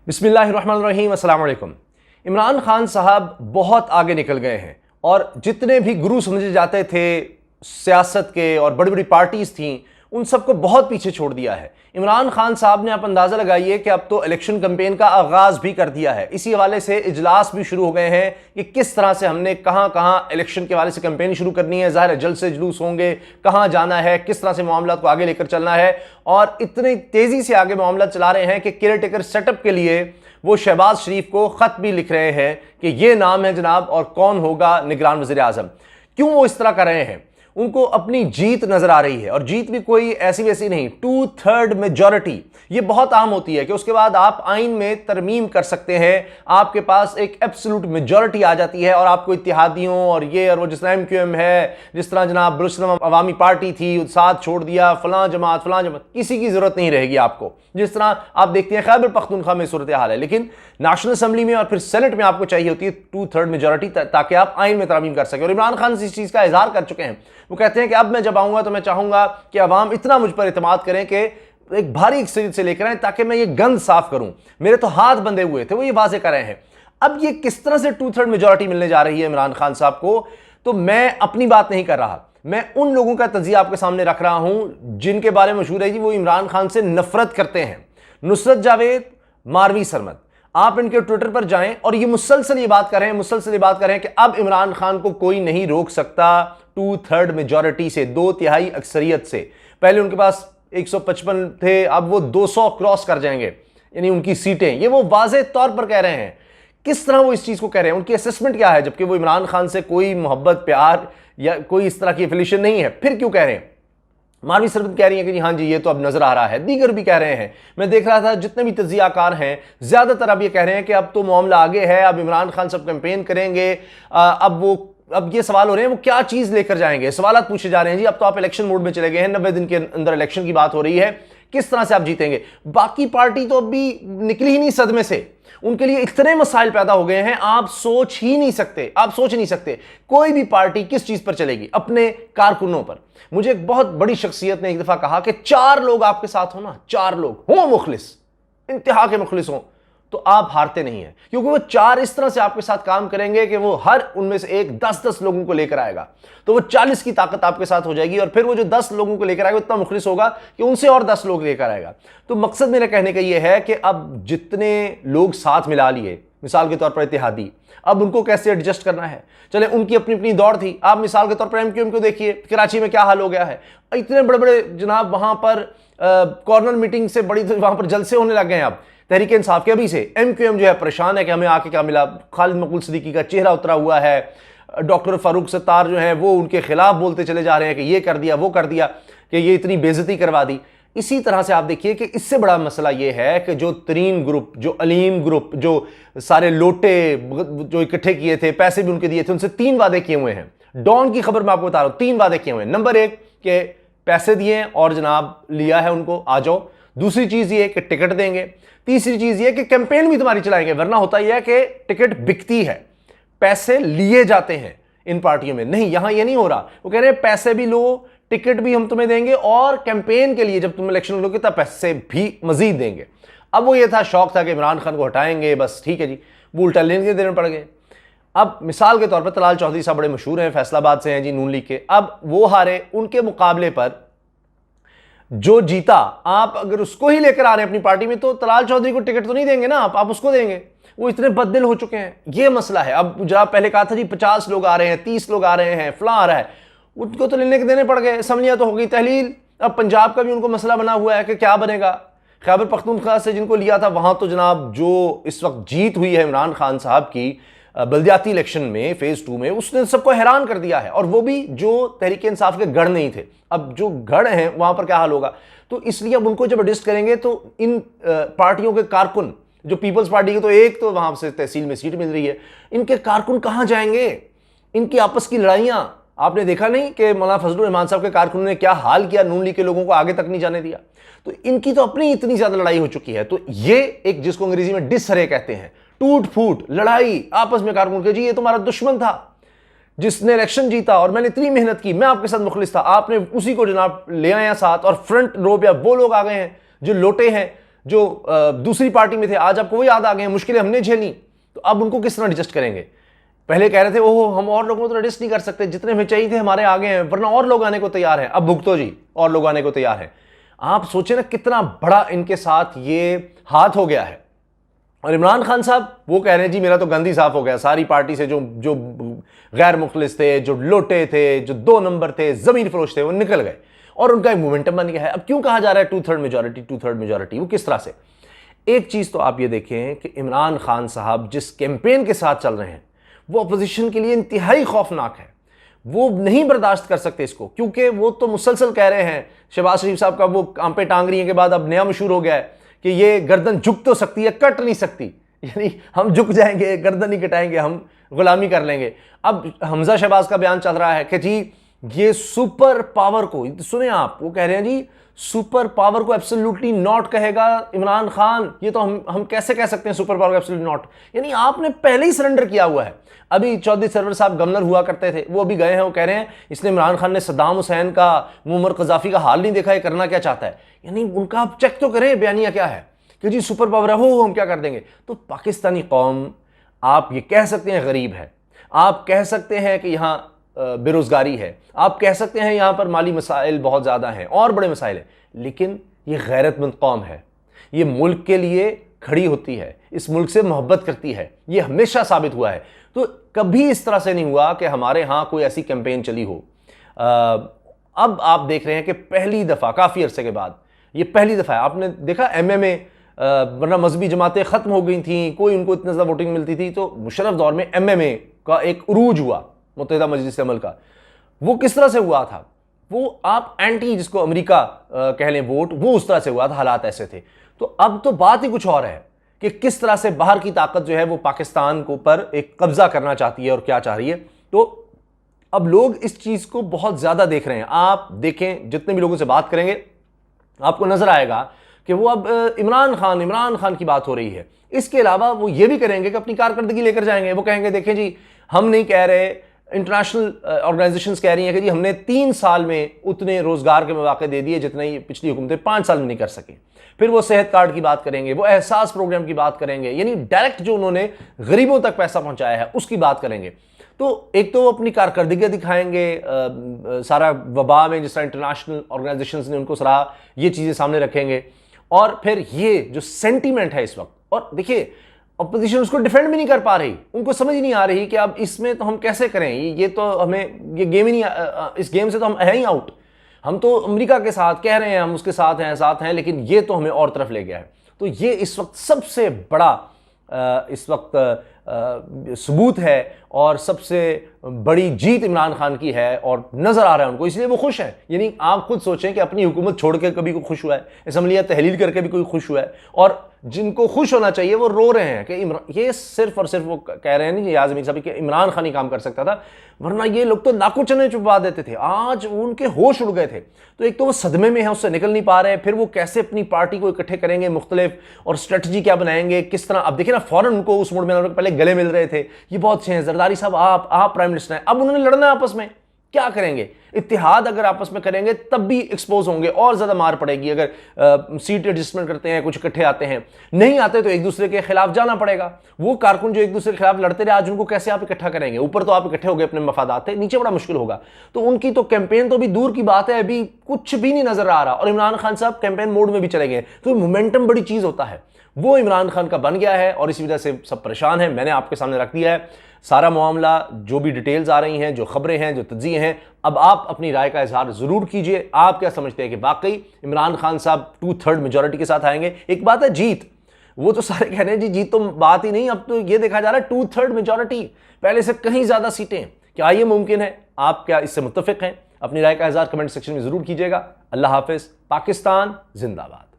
बिस्मिल्लाहिर्रहमानिर्रहीम, अस्सलाम वालेकुम। इमरान खान साहब बहुत आगे निकल गए हैं और जितने भी गुरु समझे जाते थे सियासत के और बड़ी बड़ी पार्टीज थीं, उन सबको बहुत पीछे छोड़ दिया है। इमरान खान साहब ने आप अंदाज़ा लगाइए कि अब तो इलेक्शन कैंपेन का आगाज़ भी कर दिया है। इसी हवाले से इजलास भी शुरू हो गए हैं कि किस तरह से हमने कहां कहां इलेक्शन के हवाले से कैंपेन शुरू करनी है। ज़ाहिर है जल्द से जुलूस होंगे, कहां जाना है, किस तरह से मामला को आगे लेकर चलना है, और इतनी तेज़ी से आगे मामला चला रहे हैं कि केयर टेकर सेटअप के लिए वो शहबाज शरीफ को ख़त भी लिख रहे हैं कि ये नाम है जनाब और कौन होगा निगरान वज़ीर आज़म। क्यों वो इस तरह कर रहे हैं? उनको अपनी जीत नजर आ रही है, और जीत भी कोई ऐसी वैसी नहीं, 2/3 मेजॉरिटी। ये बहुत आम होती है कि उसके बाद आप आइन में तरमीम कर सकते हैं, आपके पास एक एब्सोल्यूट मेजॉरिटी आ जाती है और आपको इत्तेहादियों और ये और वो, जिस तरह MQM है, जिस तरह जनाब बलूचिस्तान अवामी पार्टी थी, साथ छोड़ दिया, फलां जमात, किसी की जरूरत नहीं रहेगी आपको। जिस तरह आप देखते हैं खैबर पख्तूनख्वा में सूरत हाल है, लेकिन नेशनल असेंबली में और फिर सेनेट में आपको चाहिए होती है 2/3 मेजॉरिटी ताकि आप आइन में तरमीम कर सकें। और इमरान खान इस चीज़ का इजहार कर चुके हैं। वो कहते हैं कि अब मैं जब आऊंगा तो मैं चाहूंगा कि अवाम इतना मुझ पर इत्मीनान करें कि एक भारी अक्सरियत से लेकर आए ताकि मैं ये गंद साफ करूं। मेरे तो हाथ बंधे हुए थे, वो ये वाजे कर रहे हैं। अब ये किस तरह से 2/3 मेजॉरिटी मिलने जा रही है इमरान खान साहब को, तो मैं अपनी बात नहीं कर रहा, मैं उन लोगों का तजिया आपके सामने रख रहा हूं जिनके बारे में मशहूर है जी वो इमरान खान से नफरत करते हैं। नुसरत जावेद, मारवी सरमद, आप इनके ट्विटर पर जाएं और ये मुसलसल ये बात कर रहे हैं कि अब इमरान खान को कोई नहीं रोक सकता 2/3 मेजॉरिटी से, 2/3 अक्सरियत से। पहले उनके पास 155 थे, अब वो 200 क्रॉस कर जाएंगे, यानी उनकी सीटें। ये वो वाज़े तौर पर कह रहे हैं। किस तरह वो इस चीज को कह रहे हैं, उनकी असेसमेंट क्या है, जबकि वो इमरान खान से कोई मोहब्बत, प्यार या कोई इस तरह की एफिलिएशन नहीं है, फिर क्यों कह रहे हैं? मारवी सरबत कह रही है कि जी हाँ जी ये तो अब नजर आ रहा है, दीगर भी कह रहे हैं। मैं देख रहा था जितने भी तजियाकार हैं ज्यादातर अब ये कह रहे हैं कि अब तो मामला आगे है, अब इमरान खान सब कैंपेन करेंगे। अब ये सवाल हो रहे हैं वो क्या चीज लेकर जाएंगे, सवाल पूछे जा रहे हैं जी अब तो आप इलेक्शन मोड में चले गए हैं, 90 दिन के अंदर इलेक्शन की बात हो रही है, किस तरह से आप जीतेंगे? बाकी पार्टी तो अभी निकली ही नहीं सदमे से, उनके लिए इतने मसाइल पैदा हो गए हैं आप सोच नहीं सकते। कोई भी पार्टी किस चीज पर चलेगी? अपने कारकुनों पर। मुझे एक बहुत बड़ी शख्सियत ने एक दफा कहा कि 4 लोग आपके साथ हो ना, 4 लोग हो मुखलिस, इंतहा के मुखलिस हो, तो आप हारते नहीं हैं, क्योंकि वो 4 इस तरह से आपके साथ काम करेंगे कि वो हर उनमें से एक 10-10 लोगों को लेकर आएगा, तो वो 40 की ताकत आपके साथ हो जाएगी। और फिर वो जो 10 लोगों को लेकर आएगा इतना मुखलिस होगा कि उनसे और 10 लोग लेकर आएगा। तो मकसद मेरा कहने का ये है कि अब जितने लोग साथ मिला लिए, मिसाल के तौर पर इत्तेहादी, अब उनको कैसे एडजस्ट करना है? चले उनकी अपनी अपनी दौड़ थी, आप मिसाल के तौर पर MQM को देखिए, कराची में क्या हाल हो गया है। इतने बड़े बड़े जनाब वहां पर कॉर्नर मीटिंग से बड़ी वहां पर जलसे होने लग गए हैं। अब तहरीक इंसाफ के अभी से MQM जो है परेशान है कि हमें आके क्या मिला। खालिद मकबूल सिद्दीकी का चेहरा उतरा हुआ है, डॉक्टर फारूक सत्तार जो है वो उनके खिलाफ बोलते चले जा रहे हैं कि ये कर दिया, वो कर दिया, कि ये इतनी बेइज्जती करवा दी। इसी तरह से आप देखिए कि इससे बड़ा मसला ये है कि जो तरीन ग्रुप, जो अलीम ग्रुप, जो सारे लोटे जो इकट्ठे किए थे, पैसे भी उनके दिए थे, उनसे 3 वादे किए हुए हैं। डॉन की खबर मैं आपको बता रहा हूं, 3 वादे किए हुए हैं। नंबर 1 के पैसे दिए और जनाब लिया है उनको, आ जाओ। दूसरी चीज ये कि टिकट देंगे। तीसरी चीज ये कि कैंपेन भी तुम्हारी चलाएंगे। वरना होता यह है कि टिकट बिकती है, पैसे लिए जाते हैं इन पार्टियों में। नहीं, यहां ये नहीं हो रहा। वो कह रहे हैं पैसे भी लो, टिकट भी हम तुम्हें देंगे, और कैंपेन के लिए जब तुम इलेक्शन लोगे तब पैसे भी मजीद देंगे। अब वो ये था, शौक था कि इमरान खान को हटाएंगे, बस ठीक है जी, वो उल्टा लेने देने पड़ गए। अब मिसाल के तौर पर तलाल चौधरी साहब बड़े मशहूर हैं, फैसलाबाद से हैं जी, नून लीग के। अब वो हारे, उनके मुकाबले पर जो जीता, आप अगर उसको ही लेकर आ रहे हैं अपनी पार्टी में, तो तलाल चौधरी को टिकट तो नहीं देंगे ना, आप उसको देंगे। वो इतने बददिल हो चुके हैं, ये मसला है। अब जब पहले कहा था जी 50 लोग आ रहे हैं, 30 लोग आ रहे हैं, फलां आ रहा है, उनको तो लेने के देने पड़ गए। असम्बलियां तो हो गई तहलील। अब पंजाब का भी उनको मसला बना हुआ है कि क्या बनेगा। खैबर पख्तूनख्वा से जिनको लिया था, वहां तो जनाब जो इस वक्त जीत हुई है इमरान खान साहब की बल्दियाती इलेक्शन में फेज 2 में, उसने सबको हैरान कर दिया है, और वो भी जो तहरीक इंसाफ के गढ़ नहीं थे। अब जो गढ़ हैं वहां पर क्या हाल होगा? तो इसलिए अब उनको जब एडजस्ट करेंगे तो इन पार्टियों के कारकुन, जो पीपल्स पार्टी के, तो एक तो वहां से तहसील में सीट मिल रही है, इनके कारकुन कहां जाएंगे? इनकी आपस की लड़ाइयां आपने देखा नहीं कि मौलाना फजलुर रहमान साहब के कारकुनों ने क्या हाल किया, नून लीग के लोगों को आगे तक नहीं जाने दिया। तो इनकी तो अपनी इतनी ज्यादा लड़ाई हो चुकी है। तो ये एक, जिसको अंग्रेजी में डिसहरे कहते हैं, टूट फूट लड़ाई आपस में कारकुन के, जी ये तुम्हारा दुश्मन था जिसने इलेक्शन जीता और मैंने इतनी मेहनत की, मैं आपके साथ मुखलिस था, आपने उसी को जनाब ले आया साथ, और फ्रंट रो पे वो लोग आ गए हैं जो लोटे हैं, जो दूसरी पार्टी में थे, आज आपको वो याद आ गए हैं, मुश्किलें हमने झेली, तो अब उनको किस तरह एडजस्ट करेंगे? पहले कह रहे थे ओह हम और लोगों को तो एडजस्ट नहीं कर सकते, जितने हमें चाहिए थे हमारे आगे हैं, वरना और लोग आने को तैयार हैं। अब भुगतो जी, और लोग आने को तैयार हैं। आप सोचे ना कितना बड़ा इनके साथ ये हाथ हो गया है। और इमरान खान साहब वो कह रहे हैं जी मेरा तो गंदी साफ हो गया, सारी पार्टी से जो जो गैर मुखलिस थे, जो लोटे थे, जो 2 नंबर थे, जमीन फरोश थे, वो निकल गए और उनका एक मोमेंटम बन गया है। अब क्यों कहा जा रहा है 2/3 मेजॉरिटी, 2/3 मेजॉरिटी? वो किस तरह से? एक चीज तो आप ये देखें कि इमरान खान साहब जिस कैंपेन के साथ चल रहे हैं वो अपोजिशन के लिए इंतहाई खौफनाक है। वो नहीं बर्दाश्त कर सकते इसको, क्योंकि वो तो मुसलसल कह रहे हैं, शहबाज शरीफ साहब का वो काम पे टांगरी के बाद अब नया मशहूर हो गया है कि ये गर्दन झुक तो सकती है, कट नहीं सकती। यानी हम झुक जाएंगे, गर्दन नहीं कटाएंगे, हम गुलामी कर लेंगे। अब हमजा शहबाज का बयान चल रहा है कि जी ये सुपर पावर को, सुने आप, वो कह रहे हैं जी सुपर पावर को एब्सोल्युटली नॉट कहेगा इमरान खान। ये तो हम कैसे कह सकते हैं सुपर पावर को एब्सोल्युटली नॉट? यानी आपने पहले ही सरेंडर किया हुआ है। अभी चौधरी सरवर साहब गवर्नर हुआ करते थे, वो अभी गए हैं, वो कह रहे हैं इसने इमरान खान ने सद्दाम हुसैन का, मुअम्मर कज़ाफ़ी का हाल नहीं देखा, ये करना क्या चाहता है। यानी उनका आप चेक तो करें बयानिया क्या है कि जी सुपर पावर है, हो हम क्या कर देंगे। तो पाकिस्तानी कौम, आप ये कह सकते हैं गरीब है, आप कह सकते हैं कि यहाँ बेरोजगारी है, आप कह सकते हैं यहाँ पर माली मसाइल बहुत ज़्यादा हैं और बड़े मसाइल हैं, लेकिन ये गैरतमंद कौम है, ये मुल्क के लिए खड़ी होती है, इस मुल्क से मोहब्बत करती है, ये हमेशा साबित हुआ है। तो कभी इस तरह से नहीं हुआ कि हमारे यहाँ कोई ऐसी कैंपेन चली हो। अब आप देख रहे हैं कि पहली दफ़ा काफ़ी अरसे के बाद, ये पहली दफ़ा है, आपने देखा MMA, वरना मजहबी जमातें ख़त्म हो गई थी, कोई उनको इतनी ज़्यादा वोटिंग मिलती थी, तो मुशर्रफ दौर में MMA का एक उरूज हुआ, मुत्तहिदा मजलिस अमल का। वो किस तरह से हुआ था? वो आप एंटी, जिसको अमेरिका कह लें वोट, वो उस तरह से हुआ था, हालात ऐसे थे। तो अब तो बात ही कुछ और है कि किस तरह से बाहर की ताकत जो है वो पाकिस्तान को पर एक कब्जा करना चाहती है और क्या चाह रही है। तो अब लोग इस चीज़ को बहुत ज़्यादा देख रहे हैं। आप देखें, जितने भी लोगों से बात करेंगे आपको नजर आएगा कि वो अब इमरान खान की बात हो रही है। इसके अलावा वो ये भी करेंगे कि अपनी कारकर्दगी लेकर जाएंगे। वो कहेंगे देखें जी, हम नहीं कह रहे, इंटरनेशनल ऑर्गेनाइजेशंस कह रही हैं कि जी हमने 3 साल में उतने रोजगार के मौके दे दिए जितने ही पिछली हुकूमतें 5 साल में नहीं कर सके। फिर वो सेहत कार्ड की बात करेंगे, वो एहसास प्रोग्राम की बात करेंगे, यानी डायरेक्ट जो उन्होंने गरीबों तक पैसा पहुंचाया है उसकी बात करेंगे। तो एक तो वो अपनी कारकर्दगी दिखाएंगे, सारा वबा में जिस तरह इंटरनेशनल ऑर्गेनाइजेशंस ने उनको सराहा, ये चीज़ें सामने रखेंगे। और फिर ये जो सेंटीमेंट है इस वक्त, और देखिए अपोजिशन उसको डिफेंड भी नहीं कर पा रही, उनको समझ ही नहीं आ रही कि अब इसमें तो हम कैसे करें, ये तो हमें, ये गेम ही नहीं, इस गेम से तो हम हैं ही आउट। हम तो अमेरिका के साथ कह रहे हैं, हम उसके साथ हैं, लेकिन ये तो हमें और तरफ ले गया है। तो ये इस वक्त सबसे बड़ा इस वक्त सबूत है और सबसे बड़ी जीत इमरान खान की है, और नजर आ रहा है उनको, इसलिए वो खुश हैं। यानी आप खुद सोचें कि अपनी हुकूमत छोड़ के कभी कोई खुश हुआ है, असम्बलियाँ तहलील करके भी कोई खुश हुआ है, और जिनको खुश होना चाहिए वो रो रहे हैं कि ये सिर्फ और सिर्फ वो कह रहे हैं नहीं याज़ अमीर साहब कि इमरान खान ही काम कर सकता था, वरना ये लोग तो नाकू चने चुपवा देते थे। आज उनके होश उड़ गए थे। तो एक तो वो सदमे में है, उससे निकल नहीं पा रहे हैं, फिर वो कैसे अपनी पार्टी को इकट्ठे करेंगे मुख्तलिफ, और स्ट्रेटजी क्या बनाएंगे, किस तरह। अब देखिए ना, फौरन उनको उस मूड में, पहले गले मिल रहे थे, ये बहुत अच्छे हैं जरदारी साहब, आप प्राइम मिनिस्टर हैं, अब उन्होंने लड़ना है आपस में, क्या करेंगे? इत्तेहाद अगर आपस में करेंगे तब भी एक्सपोज होंगे और ज्यादा मार पड़ेगी। अगर सीट एडजस्टमेंट करते हैं, कुछ इकट्ठे आते हैं, नहीं आते तो एक दूसरे के खिलाफ जाना पड़ेगा। वो कारकुन जो एक दूसरे के खिलाफ लड़ते रहे, आज उनको कैसे आप इकट्ठा करेंगे? ऊपर तो आप इकट्ठे हो गए अपने मफादात थे, नीचे बड़ा मुश्किल होगा। तो उनकी तो कैंपेन तो अभी दूर की बात है, अभी कुछ भी नहीं नजर आ रहा, और इमरान खान साहब कैंपेन मोड में भी चले गए। तो मोमेंटम बड़ी चीज होता है, वो इमरान खान का बन गया है, और इसी वजह से सब परेशान हैं। मैंने आपके सामने रख दिया है सारा मामला, जो भी डिटेल्स आ रही हैं, जो खबरें हैं, जो तज्ज़िये हैं। अब आप अपनी राय का इजहार ज़रूर कीजिए। आप क्या समझते हैं कि वाकई इमरान खान साहब 2/3 मेजॉरिटी के साथ आएंगे? एक बात है जीत, वो तो सारे कह रहे हैं जी जीत तो बात ही नहीं, अब तो ये देखा जा रहा है 2/3 मेजॉरिटी, पहले से कहीं ज़्यादा सीटें। क्या ये मुमकिन है? आप क्या इससे मुत्तफिक हैं? अपनी राय का इजहार कमेंट सेक्शन में ज़रूर कीजिएगा। अल्लाह हाफिज़। पाकिस्तान जिंदाबाद।